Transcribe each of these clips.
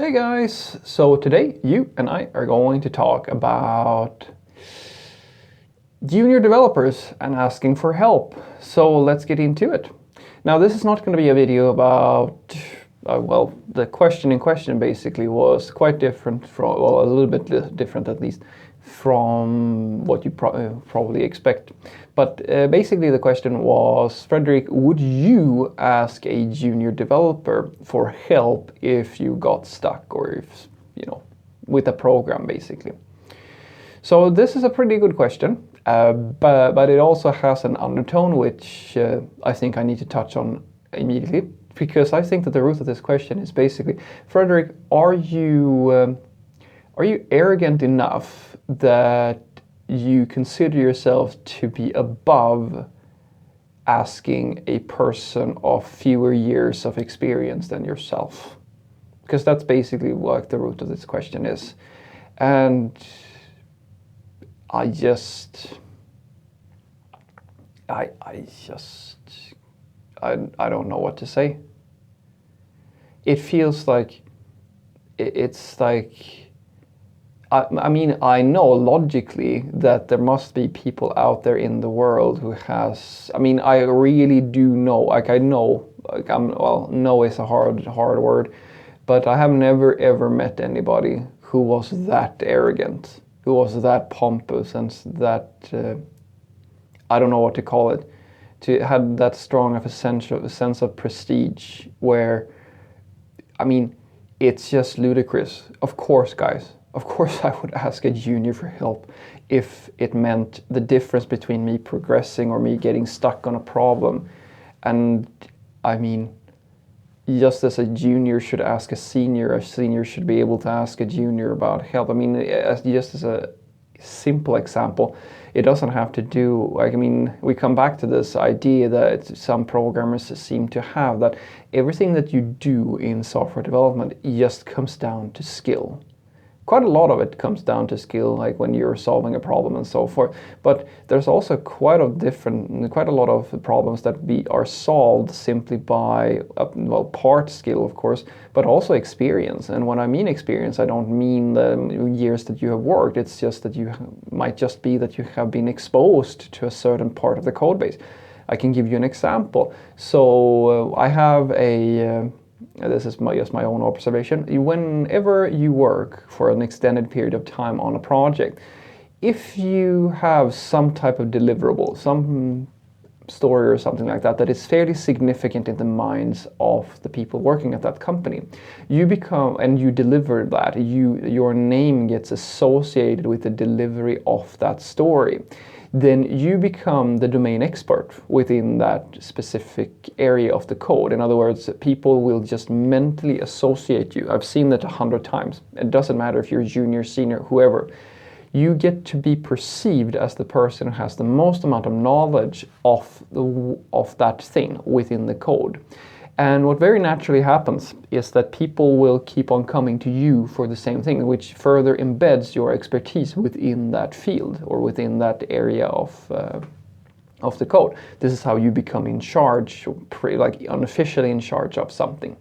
Hey guys, so today you and I are going to talk about junior developers and asking for help. So let's get into it. Now this is not going to be a video about, well, the question in question basically was quite different from, well, a little bit different at least, from what you probably expect. But basically the question was, Frederick, would you ask a junior developer for help if you got stuck or if, with a program basically? So this is a pretty good question, but it also has an undertone which I think I need to touch on immediately, because I think that the root of this question is basically, Frederick, are you arrogant enough that you consider yourself to be above asking a person of fewer years of experience than yourself? Because that's basically what the root of this question is. And I don't know what to say. It feels like it's like, I mean, I know logically that there must be people out there in the world who has, I mean, I really do know, like I know, know is a hard word, but I have never ever met anybody who was that arrogant, who was that pompous and that, I don't know what to call it, to have that strong of a sense of prestige where, I mean, it's just ludicrous. Of course, guys. Of course I would ask a junior for help if it meant the difference between me progressing or me getting stuck on a problem. And I mean, just as a junior should ask a senior should be able to ask a junior about help. I mean, just as a simple example, it doesn't have to do, like, I mean, we come back to this idea that some programmers seem to have, that everything that you do in software development just comes down to skill. Quite a lot of it comes down to skill, like when you're solving a problem and so forth. But there's also quite a lot of problems that are solved simply by, part skill, of course, but also experience. And when I mean experience, I don't mean the years that you have worked. It's just that you might just be that you have been exposed to a certain part of the code base. I can give you an example. So I have this is just my own observation. Whenever you work for an extended period of time on a project, if you have some type of deliverable, some story or something like that is fairly significant in the minds of the people working at that company, you become, and you deliver that, your name gets associated with the delivery of that story, then you become the domain expert within that specific area of the code. In other words, people will just mentally associate you. I've seen that 100 times. It doesn't matter if you're junior, senior, whoever. You get to be perceived as the person who has the most amount of knowledge of that thing within the code. And what very naturally happens is that people will keep on coming to you for the same thing, which further embeds your expertise within that field or within that area of the code. This is how you become in charge, like unofficially in charge of something.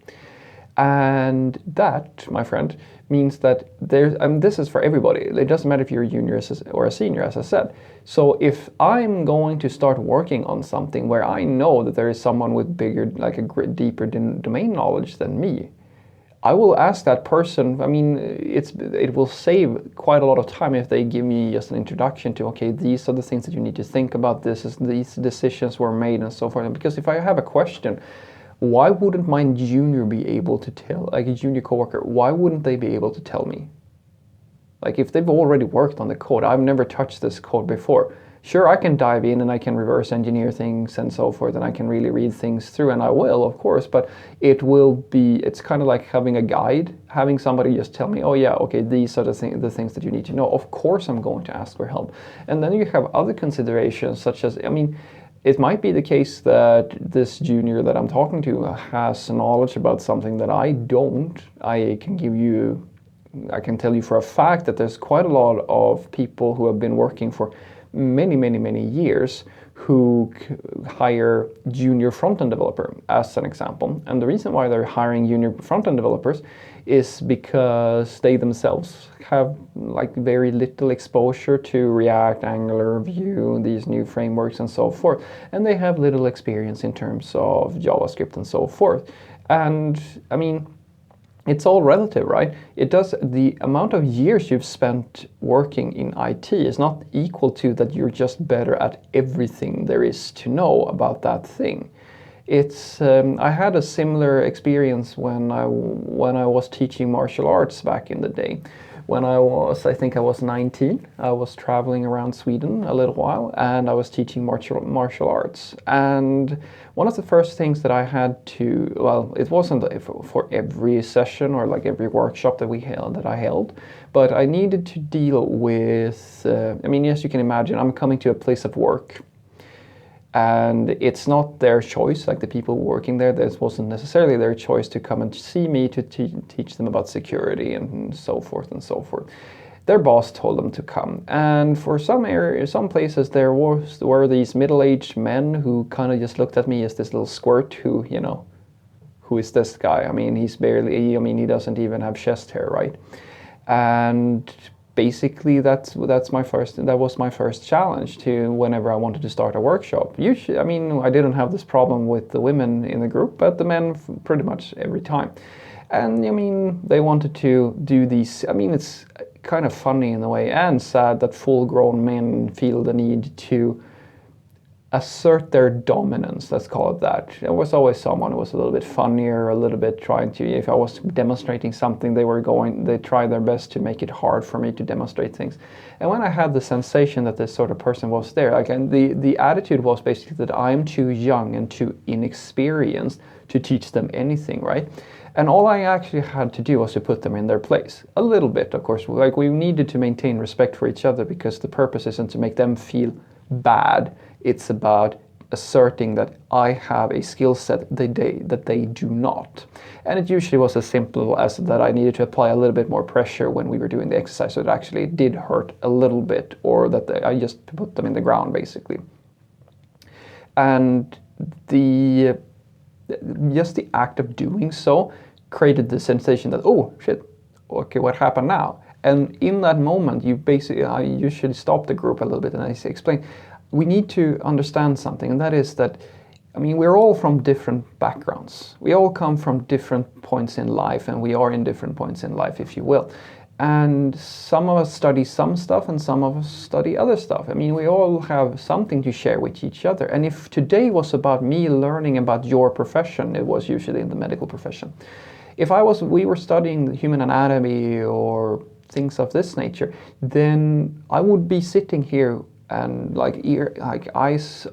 And that, my friend, means that this is for everybody. It doesn't matter if you're a junior or a senior, as I said. So if I'm going to start working on something where I know that there is someone with bigger, like a deeper domain knowledge than me, I will ask that person. I mean, it will save quite a lot of time if they give me just an introduction to, okay, these are the things that you need to think about. These decisions were made and so forth. Because if I have a question, why wouldn't my junior be able to tell, like a junior coworker, why wouldn't they be able to tell me? Like if they've already worked on the code, I've never touched this code before. Sure, I can dive in and I can reverse engineer things and so forth, and I can really read things through, and I will, of course, but it's kind of like having a guide, having somebody just tell me, oh yeah, okay, these are the things that you need to know. Of course I'm going to ask for help. And then you have other considerations, such as, I mean, it might be the case that this junior that I'm talking to has knowledge about something that I don't. I can tell you for a fact that there's quite a lot of people who have been working for many years who hire junior front-end developer as an example. And the reason why they're hiring junior front-end developers is because they themselves have like very little exposure to React, Angular, Vue, these new frameworks and so forth. And they have little experience in terms of JavaScript and so forth. And I mean, it's all relative, right? The amount of years you've spent working in IT is not equal to that you're just better at everything there is to know about that thing. I had a similar experience when I was teaching martial arts back in the day. I think I was 19, I was traveling around Sweden a little while, and I was teaching martial arts. And one of the first things that I had to, well, it wasn't for every session or like every workshop that I held, but I needed to deal with, I mean, yes, you can imagine, I'm coming to a place of work. And it's not their choice, like the people working there, this wasn't necessarily their choice to come and see me to teach them about security and so forth and so forth. Their boss told them to come. And for some areas, some places, were these middle-aged men who kind of just looked at me as this little squirt who, you know, who is this guy? I mean, he doesn't even have chest hair, right? And basically that was my first challenge to whenever I wanted to start a workshop. Usually, I mean, I didn't have this problem with the women in the group, but the men pretty much every time. And I mean, they wanted to do these, I mean, it's kind of funny in a way and sad that full-grown men feel the need to assert their dominance, let's call it that. There was always someone who was a little bit funnier, a little bit trying to, if I was demonstrating something, they tried their best to make it hard for me to demonstrate things. And when I had the sensation that this sort of person was there, again, the attitude was basically that I'm too young and too inexperienced to teach them anything, right? And all I actually had to do was to put them in their place. A little bit, of course, like we needed to maintain respect for each other because the purpose isn't to make them feel bad. It's about asserting that I have a skill set that they do not. And it usually was as simple as that I needed to apply a little bit more pressure when we were doing the exercise, so it actually did hurt a little bit, or that I just put them in the ground, basically. And just the act of doing so created the sensation that, oh shit, okay, what happened now? And in that moment, I usually stop the group a little bit and I explain, we need to understand something, and that is that, I mean, we're all from different backgrounds. We all come from different points in life, and we are in different points in life, if you will. And some of us study some stuff and some of us study other stuff. I mean, we all have something to share with each other. And if today was about me learning about your profession, it was usually in the medical profession. If we were studying human anatomy or things of this nature, then I would be sitting here and ears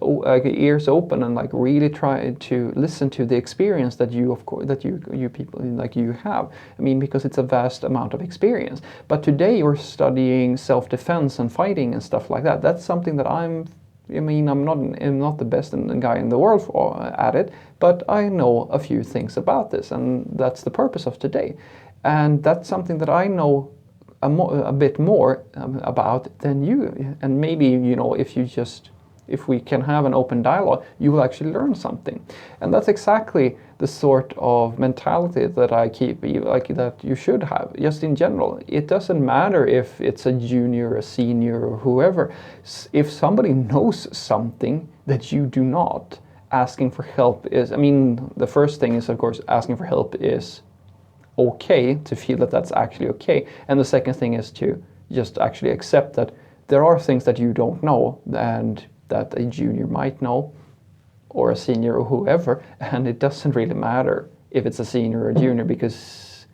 open and like really try to listen to the experience that you people like you have. I mean, because it's a vast amount of experience. But today you're studying self-defense and fighting and stuff like that. That's something that I'm not the best guy in the world at it, but I know a few things about this, and that's the purpose of today. And that's something that I know a bit more about than you. And maybe, you know, if we can have an open dialogue, you will actually learn something. And that's exactly the sort of mentality that I keep, like that you should have, just in general. It doesn't matter if it's a junior, a senior, or whoever. If somebody knows something that you do not, asking for help is, I mean, the first thing is, of course, asking for help is okay, to feel that that's actually okay. And the second thing is to just actually accept that there are things that you don't know and that a junior might know, or a senior or whoever, and it doesn't really matter if it's a senior or a junior, because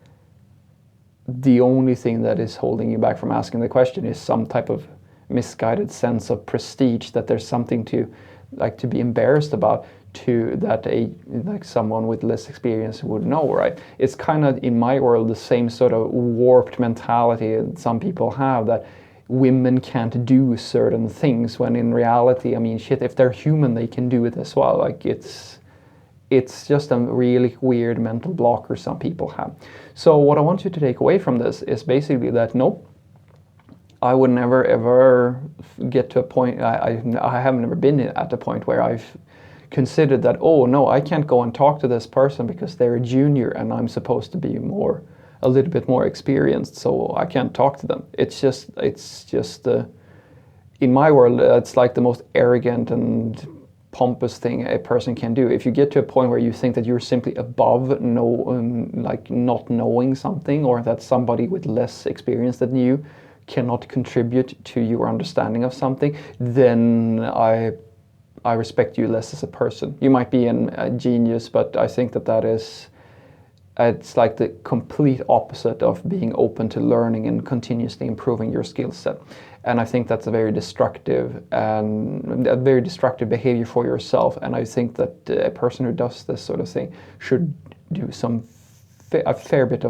the only thing that is holding you back from asking the question is some type of misguided sense of prestige, that there's something to be embarrassed about, someone with less experience would know, right? It's kind of, in my world, the same sort of warped mentality that some people have, that women can't do certain things, when in reality, I mean, shit, if they're human, they can do it as well. Like, it's just a really weird mental blocker some people have. So what I want you to take away from this is basically that, no, I would never ever get to a point. I have never been at a point where I've considered that, oh no, I can't go and talk to this person because they're a junior and I'm supposed to be a little bit more experienced, so I can't talk to them. It's just in my world, it's like the most arrogant and pompous thing a person can do. If you get to a point where you think that you're simply above like not knowing something, or that somebody with less experience than you cannot contribute to your understanding of something, then I respect you less as a person. You might be a genius, but I think that is, it's like the complete opposite of being open to learning and continuously improving your skill set. And I think that's a very destructive behavior for yourself. And I think that a person who does this sort of thing should do a fair bit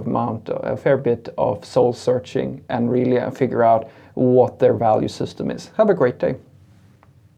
of soul searching and really figure out what their value system is. Have a great day.